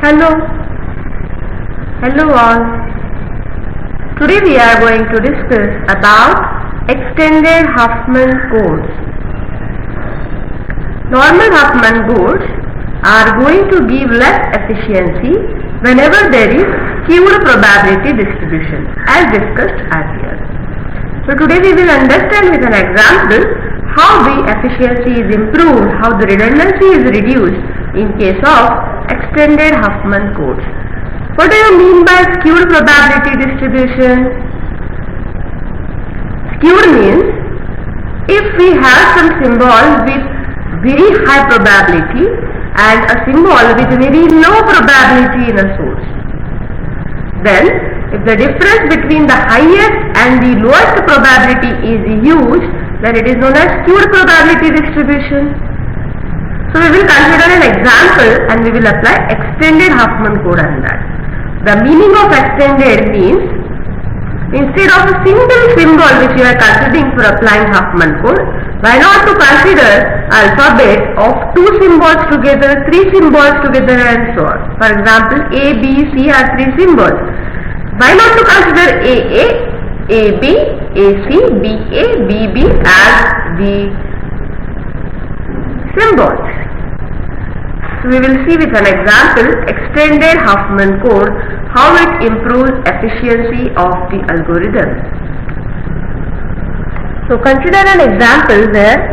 Hello, hello all. Today we are going to discuss about extended Huffman codes. Normal Huffman codes are going to give less efficiency whenever there is skewed probability distribution as discussed earlier. So today we will understand with an example how the efficiency is improved, how the redundancy is reduced in case of extended Huffman codes. What do you mean by skewed probability distribution? Skewed means if we have some symbol with very high probability and a symbol with very low probability in a source, then if the difference between the highest and the lowest probability is huge, then it is known as skewed probability distribution. So we will consider an example and we will apply extended Huffman code on that. The meaning of extended means instead of a single symbol which you are considering for applying Huffman code, why not to consider alphabet of two symbols together, three symbols together and so on. For example, A, B, C are three symbols. Why not to consider AA, AB, AC, BA, BB as the symbols? So we will see with an example extended Huffman code how it improves efficiency of the algorithm. So consider an example where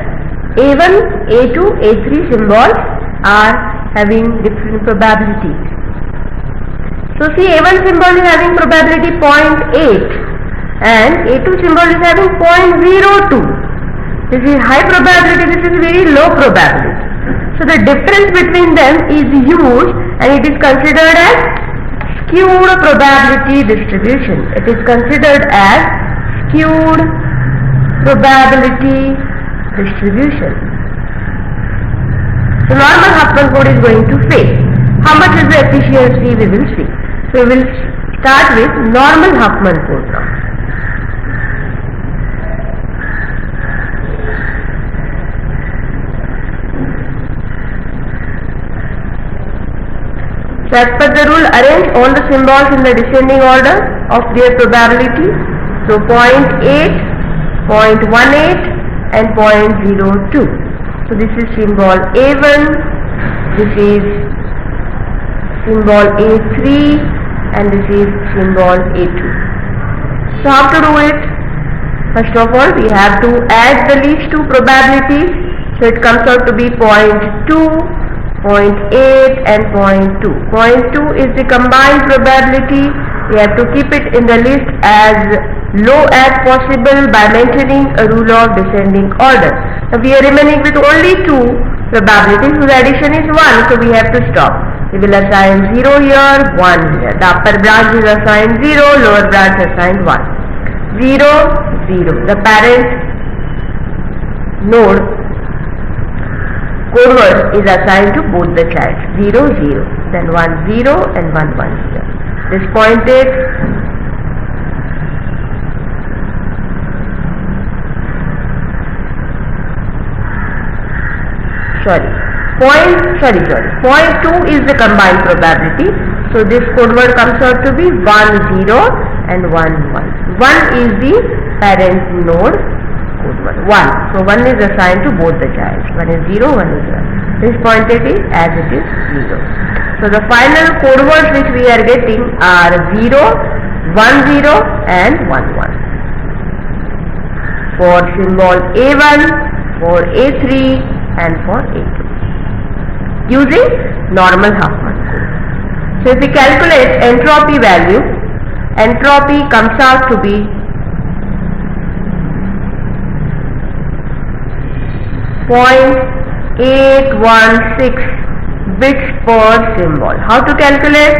A1, A2, A3 symbols are having different probabilities. So see, A1 symbol is having probability 0.8 and A2 symbol is having 0.02. This is high probability, this is very low probability. So the difference between them is huge and it is considered as skewed probability distribution. It is considered as skewed probability distribution. So normal Huffman code is going to fail. How much is the efficiency we will see. So we will start with normal Huffman code now. So as per the rule, arrange all the symbols in the descending order of their probability. So 0.8, 0.18 and 0.02. So this is symbol A1, this is symbol A3 and this is symbol A2. So how to do it? First of all, we have to add the least two probabilities. So it comes out to be 0.2, 0.8 and 0.2. 0.2 is the combined probability. We have to keep it in the list as low as possible by maintaining a rule of descending order. Now we are remaining with only two probabilities whose addition is 1, so we have to stop. We will assign 0 here, 1 here. The upper branch is assigned 0, lower branch assigned 1. 0, 0. The parent node code word is assigned to both the childs. 0, 0. Then 1, 0 and 1, 1 here. This pointed Point 2 is the combined probability. So this code word comes out to be 1, 0 and 1, 1. 1 is the parent node code word. 1. So 1 is assigned to both the childs. 1 is 0, 1 is 1. This pointed is as it is 0. So the final code words which we are getting are 0, 1, 0 and 1, 1. For symbol A1, for A3 and for A2. Using normal Huffman code. So if we calculate entropy value, entropy comes out to be 0.816 bits per symbol. How to calculate?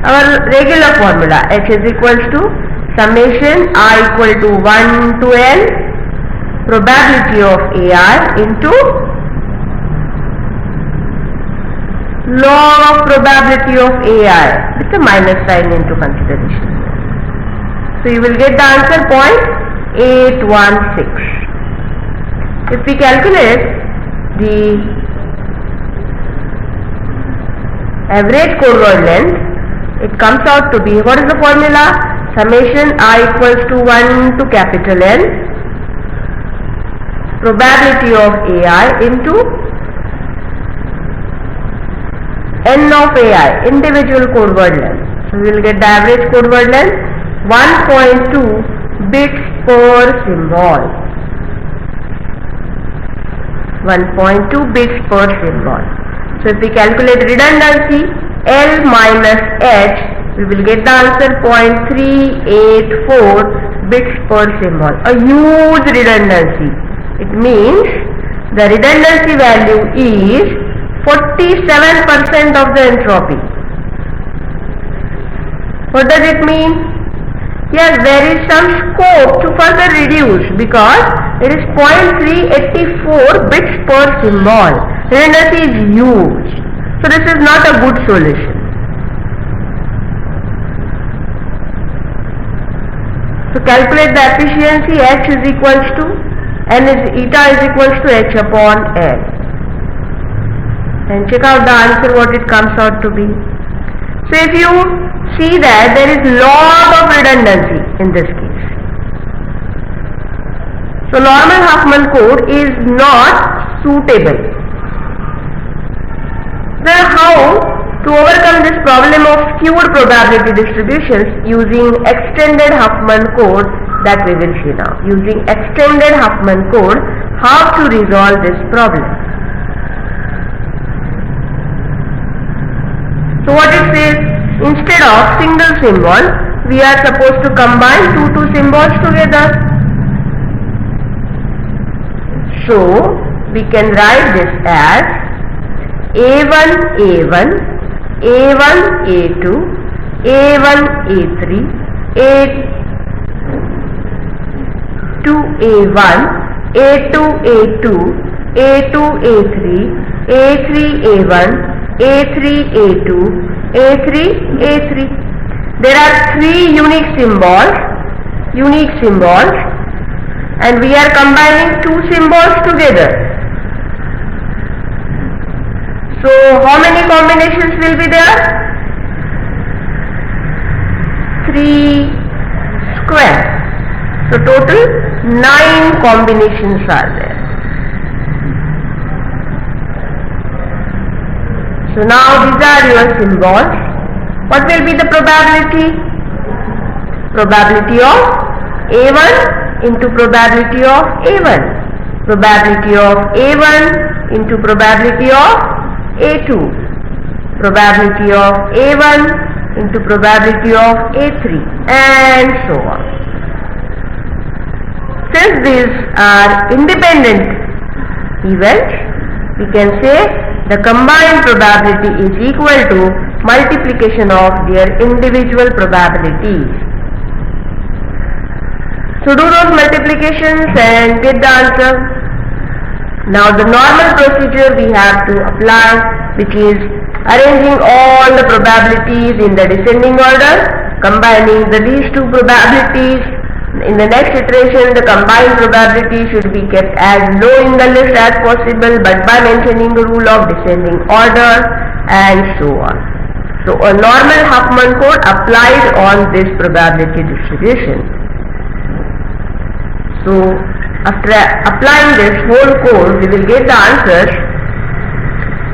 Our regular formula, H is equals to summation I equal to 1 to N probability of AI into log of probability of AI with a minus sign into consideration. So you will get the answer 0.816. If we calculate the average code word length, it comes out to be, what is the formula? Summation I equals to 1 to capital N, probability of AI into N of AI, individual code word length. So we will get the average code word length 1.2 bits per symbol. 1.2 bits per symbol. So if we calculate redundancy L minus H, we will get the answer 0.384 bits per symbol. A huge redundancy. It means the redundancy value is 47% of the entropy. What does it mean? Yes, there is some scope to further reduce because it is 0.384 bits per symbol. Redundancy is huge. So this is not a good solution. So calculate the efficiency. H is equals to N is eta is equals to H upon L. And check out the answer what it comes out to be. So if you see that there is lot of redundancy in this case. So normal Huffman code is not suitable. Now how to overcome this problem of skewed probability distributions using extended Huffman code, that we will see now. Using extended Huffman code, how to resolve this problem. So what it says, instead of single symbol, we are supposed to combine two symbols together. So we can write this as A1 A1, A1 A2, A1 A3, A2 A1, A2 A2, A2 A3, A3 A1, A3 A2, A3 A3. There are three unique symbols, and we are combining two symbols together. So how many combinations will be there? 3 square. So total 9 combinations are there. So now these are your symbols. What will be the probability? Probability of A1 into probability of A1. Probability of A1 into probability of A2. Probability of A1 into probability of A3, and so on. Since these are independent events, we can say the combined probability is equal to multiplication of their individual probabilities. So do those multiplications and get the answer. Now the normal procedure we have to apply, which is arranging all the probabilities in the descending order, combining these two probabilities. In the next iteration, the combined probability should be kept as low in the list as possible, but by mentioning the rule of descending order, and so on. So a normal Huffman code applied on this probability distribution. So after applying this whole code, we will get the answers.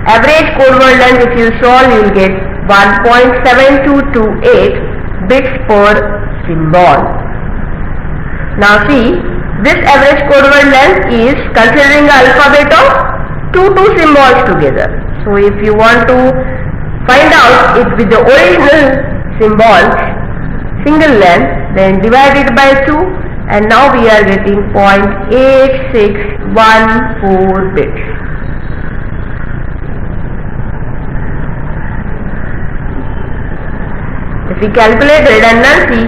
Average code word length, if you solve, you will get 1.7228 bits per symbol. Now see, this average code word length is considering the alphabet of two symbols together. So if you want to find out it with the original symbols, single length, then divide it by 2, and now we are getting 0.8614 bits. If we calculate redundancy,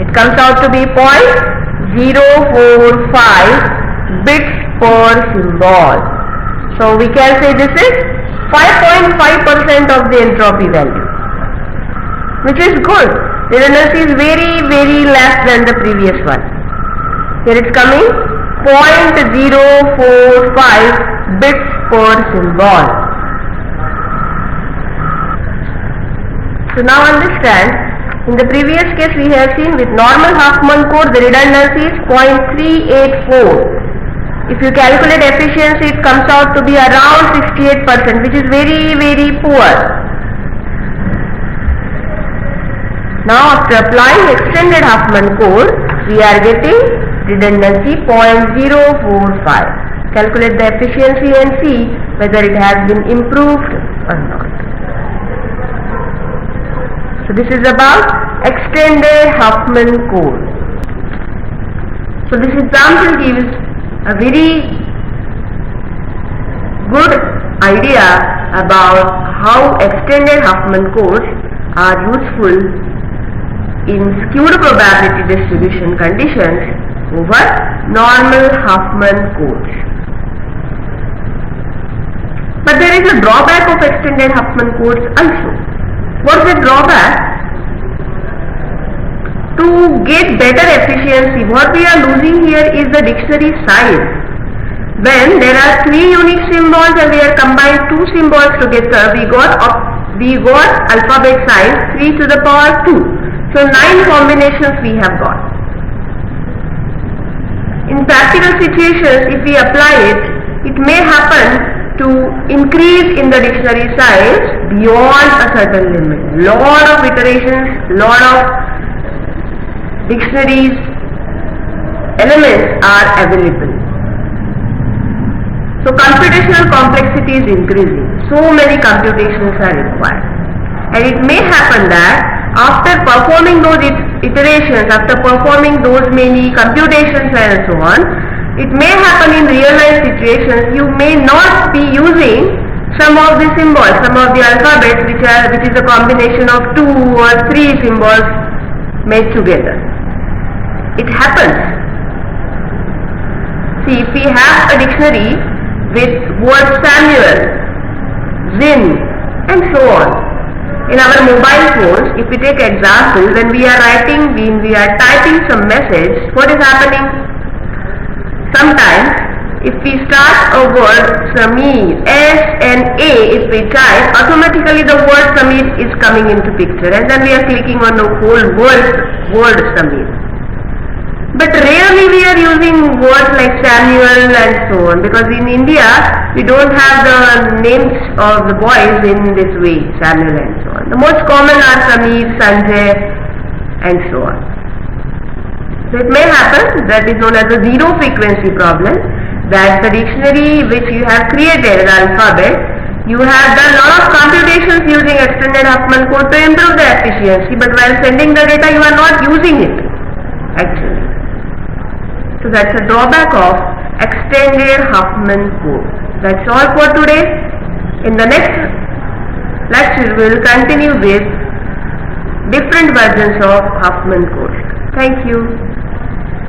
it comes out to be 0.045 bits per symbol. So we can say this is 5.5% of the entropy value, which is good. Redundancy is very, very less than the previous one. Here it's coming 0.045 bits per symbol. So now understand, in the previous case we have seen with normal Huffman code the redundancy is 0.384. If you calculate efficiency, it comes out to be around 68%, which is very, very poor. Now after applying extended Huffman code, we are getting redundancy 0.045. Calculate the efficiency and see whether it has been improved or not. So this is about extended Huffman code. So this example gives a very good idea about how extended Huffman codes are useful in skewed probability distribution conditions over normal Huffman codes. But there is a drawback of extended Huffman codes also. What is the drawback? To get better efficiency, what we are losing here is the dictionary size. When there are 3 unique symbols and we are combined 2 symbols together, we got alphabet size 3 to the power 2. So 9 combinations we have got. In practical situations, if we apply it, it may happen to increase in the dictionary size beyond a certain limit. Lot of iterations, lot of dictionaries elements are available. So computational complexity is increasing. So many computations are required. And it may happen that after performing those iterations, after performing those many computations and so on, it may happen in real life situations you may not be using some of the symbols, some of the alphabets which is a combination of 2 or 3 symbols made together. It happens. See, if we have a dictionary with words Samuel, Zin and so on, in our mobile phones, if we take example, when we are writing, when we are typing some message, what is happening? Sometimes, if we start a word Samir, S-N-A, if we type, automatically the word Samir is coming into picture, and then we are clicking on the whole word Samir. But rarely we are using words like Samuel and so on, because in India we don't have the names of the boys in this way, Samuel and so on. The most common are Samir, Sanjay and so on. So it may happen, that is known as a zero frequency problem, that the dictionary which you have created, the alphabet, you have done a lot of computations using extended Huffman code to improve the efficiency, but while sending the data you are not using it actually. So that's a drawback of extended Huffman code. That's all for today. In the next lecture we will continue with different versions of Huffman code. Thank you.